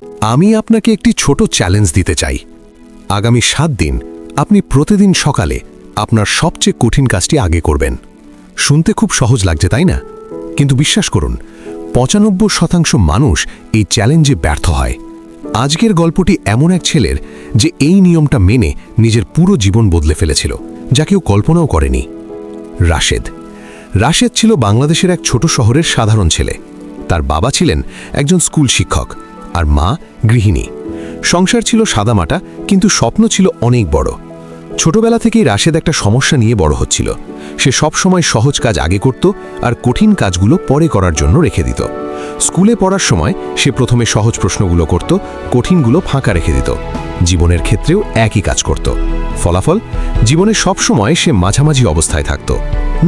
আমি আপনাকে একটি ছোট চ্যালেঞ্জ দিতে চাই। আগামী 7 দিন আপনি প্রতিদিন সকালে আপনার সবচেয়ে কঠিন কাজটি আগে করবেন। শুনতে খুব সহজ লাগছে, তাই না? কিন্তু বিশ্বাস করুন, 95% মানুষ এই চ্যালেঞ্জে ব্যর্থ হয়। আজকের গল্পটি এমন এক ছেলের যে এই নিয়মটা মেনে নিজের পুরো জীবন বদলে ফেলেছিল, যা কেউ কল্পনাও করেনি। রাশেদ ছিল বাংলাদেশের এক ছোট শহরের সাধারণ ছেলে। তার বাবা ছিলেন একজন স্কুল শিক্ষক আর মা গৃহিণী। সংসার ছিল সাদামাটা, কিন্তু স্বপ্ন ছিল অনেক বড়। ছোটবেলা থেকেই রাশেদ একটা সমস্যা নিয়ে বড় হচ্ছিল। সে সবসময় সহজ কাজ আগে করত আর কঠিন কাজগুলো পরে করার জন্য রেখে দিত। স্কুলে পড়ার সময় সে প্রথমে সহজ প্রশ্নগুলো করত, কঠিনগুলো ফাঁকা রেখে দিত। জীবনের ক্ষেত্রেও একই কাজ করত। ফলাফল, জীবনে সব সময় সে মাঝামাঝি অবস্থায় থাকত,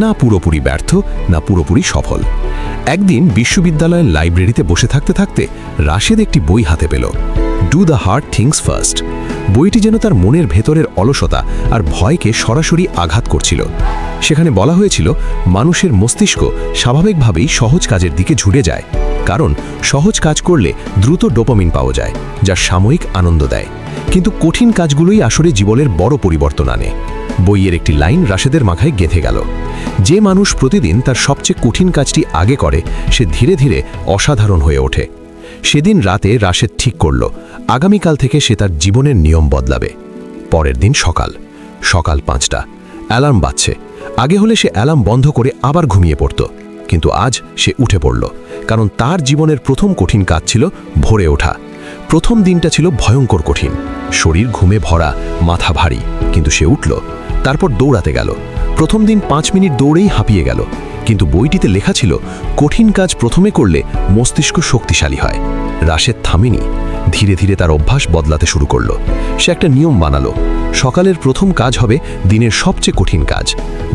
না পুরোপুরি ব্যর্থ না পুরোপুরি সফল। একদিন বিশ্ববিদ্যালয়ের লাইব্রেরিতে বসে থাকতে থাকতে রাশেদ একটি বই হাতে পেল, do the hard things first. বইটি যেন তার মনের ভেতরের অলসতা আর ভয়কে সরাসরি আঘাত করছিল। সেখানে বলা হয়েছিল, মানুষের মস্তিষ্ক স্বাভাবিকভাবেই সহজ কাজের দিকে ঝুঁকে যায়, কারণ সহজ কাজ করলে দ্রুত ডোপামিন পাওয়া যায়, যা সাময়িক আনন্দ দেয়। কিন্তু কঠিন কাজগুলোই আসলে জীবনের বড় পরিবর্তন আনে। বইয়ের একটি লাইন রাশেদের মাথায় গেঁথে গেল, যে মানুষ প্রতিদিন তার সবচেয়ে কঠিন কাজটি আগে করে সে ধীরে ধীরে অসাধারণ হয়ে ওঠে। সেদিন রাতে রাশেদ ঠিক করল, আগামীকাল থেকে সে তার জীবনের নিয়ম বদলাবে। পরের দিন সকাল 5টা, অ্যালার্ম বাজছে। আগে হলে সে অ্যালার্ম বন্ধ করে আবার ঘুমিয়ে পড়ত, কিন্তু আজ সে উঠে পড়ল, কারণ তার জীবনের প্রথম কঠিন কাজ ছিল ভোরে ওঠা। প্রথম দিনটা ছিল ভয়ঙ্কর কঠিন, শরীর ঘুমে ভরা, মাথা ভারী, কিন্তু সে উঠল। তারপর দৌড়াতে গেল। প্রথম দিন 5 মিনিট দৌড়েই হাঁপিয়ে গেল, কিন্তু বইটিতে লেখা ছিল, কঠিন কাজ প্রথমে করলে মস্তিষ্ক শক্তিশালী হয়। রাশেদ থামেনি, ধীরে ধীরে তার অভ্যাস বদলাতে শুরু করল। সে একটা নিয়ম বানালো, সকালের প্রথম কাজ হবে দিনের সবচেয়ে কঠিন কাজ।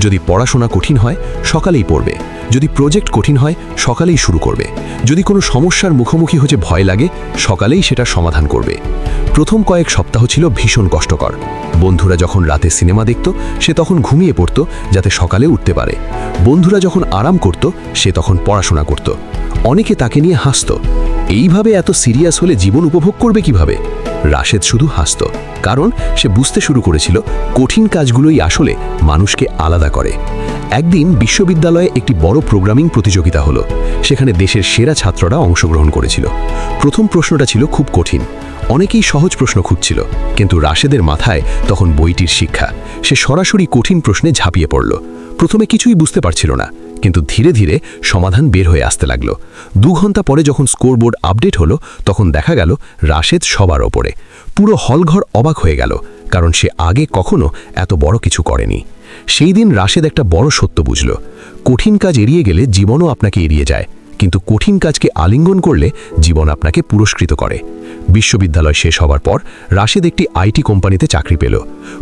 যদি পড়াশোনা কঠিন হয়, সকালেই পড়বে। যদি প্রজেক্ট কঠিন হয়, সকালেই শুরু করবে। যদি কোনো সমস্যার মুখোমুখি হয়ে ভয় লাগে, সকালেই সেটা সমাধান করবে। প্রথম কয়েক সপ্তাহ ছিল ভীষণ কষ্টকর। বন্ধুরা যখন রাতে সিনেমা দেখত, সে তখন ঘুমিয়ে পড়ত যাতে সকালে উঠতে পারে। বন্ধুরা যখন আরাম করত, সে তখন পড়াশোনা করত। অনেকে তাকে নিয়ে হাসত, এইভাবে এত সিরিয়াস হলে জীবন উপভোগ করবে কিভাবে? রাশেদ শুধু হাসত, কারণ সে বুঝতে শুরু করেছিল, কঠিন কাজগুলোই আসলে মানুষকে আলাদা করে। একদিন বিশ্ববিদ্যালয়ে একটি বড় প্রোগ্রামিং প্রতিযোগিতা হলো। সেখানে দেশের সেরা ছাত্ররা অংশগ্রহণ করেছিল। প্রথম প্রশ্নটা ছিল খুব কঠিন। অনেকেই সহজ প্রশ্ন খুঁজছিল, কিন্তু রাশেদের মাথায় তখন বইটির শিক্ষা। সে সরাসরি কঠিন প্রশ্নে ঝাঁপিয়ে পড়ল। প্রথমে কিছুই বুঝতে পারছিল না, কিন্তু ধীরে ধীরে সমাধান বের হয়ে আসতে লাগলো। 2 ঘন্টা পরে যখন স্কোরবোর্ড আপডেট হলো, তখন দেখা গেল রাশেদ সবার ওপরে। পুরো হলঘর অবাক হয়ে গেল, কারণ সে আগে কখনো এত বড় কিছু করেনি। সেই দিন রাশেদ একটা বড় সত্য বুঝল, কঠিন কাজ এড়িয়ে গেলে জীবনও আপনাকে এড়িয়ে যায়, কিন্তু কঠিন কাজকে আলিঙ্গন করলে জীবন আপনাকে পুরস্কৃত করে। বিশ্ববিদ্যালয় শেষ হওয়ার পর রাশেদ একটি আইটি কোম্পানিতে চাকরি পেল।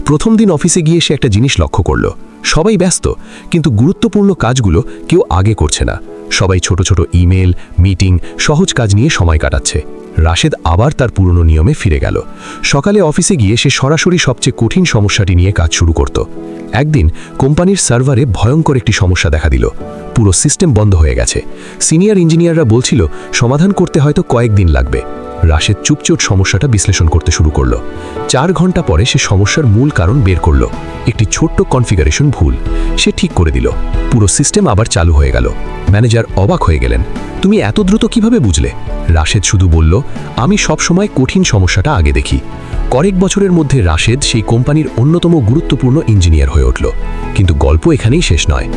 প্রথম দিন অফিসে গিয়ে সে একটা জিনিস লক্ষ্য করল, সবাই ব্যস্ত, কিন্তু গুরুত্বপূর্ণ কাজগুলো কেউ আগে করছে না। সবাই ছোট ছোট ইমেল, মিটিং, সহজ কাজ নিয়ে সময় কাটাচ্ছে। রাশেদ আবার তার পুরনো নিয়মে ফিরে গেল। সকালে অফিসে গিয়ে সে সরাসরি সবচেয়ে কঠিন সমস্যাটি নিয়ে কাজ শুরু করত। একদিন কোম্পানির সার্ভারে ভয়ঙ্কর একটি সমস্যা দেখা দিল। পুরো সিস্টেম বন্ধ হয়ে গেছে। সিনিয়র ইঞ্জিনিয়াররা বলছিল সমাধান করতে হয়তো কয়েকদিন লাগবে। রাশেদ চুপচাপ সমস্যাটা বিশ্লেষণ করতে শুরু করলো। 4 ঘন্টা পরে সে সমস্যার মূল কারণ বের করলো, একটি ছোট্ট কনফিগারেশন ভুল। সে ঠিক করে দিল, পুরো সিস্টেম আবার চালু হয়ে গেল। ম্যানেজার অবাক হয়ে গেলেন, তুমি এত দ্রুত কিভাবে বুঝলে? রাশেদ শুধু বলল, আমি সবসময় কঠিন সমস্যাটা আগে দেখি। কয়েক বছরের মধ্যে রাশেদ সেই কোম্পানির অন্যতম গুরুত্বপূর্ণ ইঞ্জিনিয়ার হয়ে উঠল। কিন্তু গল্প এখানেই শেষ নয়।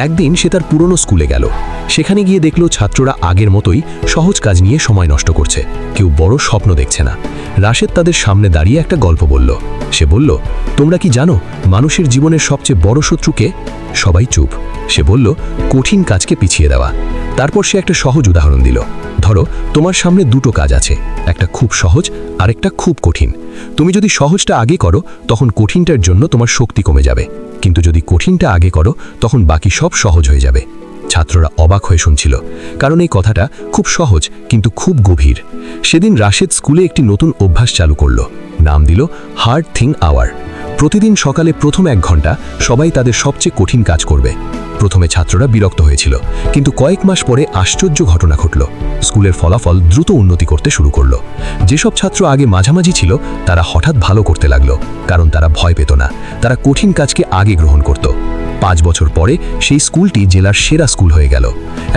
একদিন সে তার পুরনো স্কুলে গেল। সেখানে গিয়ে দেখল ছাত্ররা আগের মতোই সহজ কাজ নিয়ে সময় নষ্ট করছে, কেউ বড় স্বপ্ন দেখছে না। রাশেদ তাদের সামনে দাঁড়িয়ে একটা গল্প বলল। সে বলল, তোমরা কি জানো মানুষের জীবনের সবচেয়ে বড় শত্রুকে? সবাই চুপ। সে বলল, কঠিন কাজকে পিছিয়ে দেওয়া। তারপর সে একটা সহজ উদাহরণ দিল, ধরো তোমার সামনে 2টো কাজ আছে, একটা খুব সহজ আর একটা খুব কঠিন। তুমি যদি সহজটা আগে করো, তখন কঠিনটার জন্য তোমার শক্তি কমে যাবে, কিন্তু যদি কঠিনটা আগে করো, তখন বাকি সব সহজ হয়ে যাবে। ছাত্ররা অবাক হয়ে শুনছিল, কারণ এই কথাটা খুব সহজ কিন্তু খুব গভীর। সেদিন রাশেদ স্কুলে একটি নতুন অভ্যাস চালু করল, নাম দিল হার্ড থিং আওয়ার। প্রতিদিন সকালে প্রথম 1 ঘন্টা সবাই তাদের সবচেয়ে কঠিন কাজ করবে। প্রথমে ছাত্ররা বিরক্ত হয়েছিল, কিন্তু কয়েক মাস পরে আশ্চর্য ঘটনা ঘটল। স্কুলের ফলাফল দ্রুত উন্নতি করতে শুরু করলো। যেসব ছাত্র আগে মাঝামাঝি ছিল তারা হঠাৎ ভালো করতে লাগলো, কারণ তারা ভয় পেত না, তারা কঠিন কাজকে আগে গ্রহণ করত। 5 বছর পরে সেই স্কুলটি জেলার সেরা স্কুল হয়ে গেল।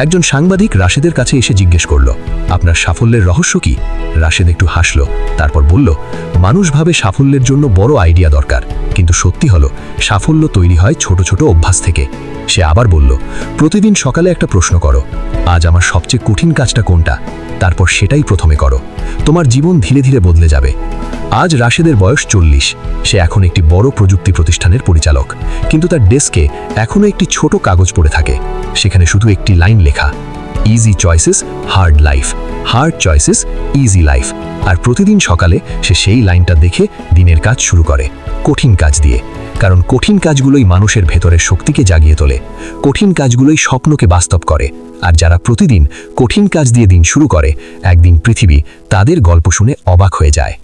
একজন সাংবাদিক রাশেদের কাছে এসে জিজ্ঞেস করল, আপনার সাফল্যের রহস্য কি? রাশেদ একটু হাসল, তারপর বলল, মানুষ ভাবে সাফল্যের জন্য বড় আইডিয়া দরকার, কিন্তু সত্যি হলো সাফল্য তৈরি হয় ছোট ছোট অভ্যাস থেকে। সে আবার বলল, প্রতিদিন সকালে একটা প্রশ্ন করো, আজ আমার সবচেয়ে কঠিন কাজটা কোনটা? তারপর সেটাই প্রথমে করো। তোমার জীবন ধীরে ধীরে বদলে যাবে। আজ রাশেদের বয়স 40। সে এখন একটি বড় প্রযুক্তি প্রতিষ্ঠানের পরিচালক, কিন্তু তার ডেস্কে এখনও একটি ছোট কাগজ পড়ে থাকে। সেখানে শুধু একটি লাইন লেখা, easy choices hard life, hard choices easy life. আর প্রতিদিন সকালে সে সেই লাইনটা দেখে দিনের কাজ শুরু করে, কঠিন কাজ দিয়ে। কারণ কঠিন কাজগুলোই মানুষের ভেতরের শক্তিকে জাগিয়ে তোলে, কঠিন কাজগুলোই স্বপ্নকে বাস্তব করে। আর যারা প্রতিদিন কঠিন কাজ দিয়ে দিন শুরু করে, একদিন পৃথিবী তাদের গল্প শুনে অবাক হয়ে যায়।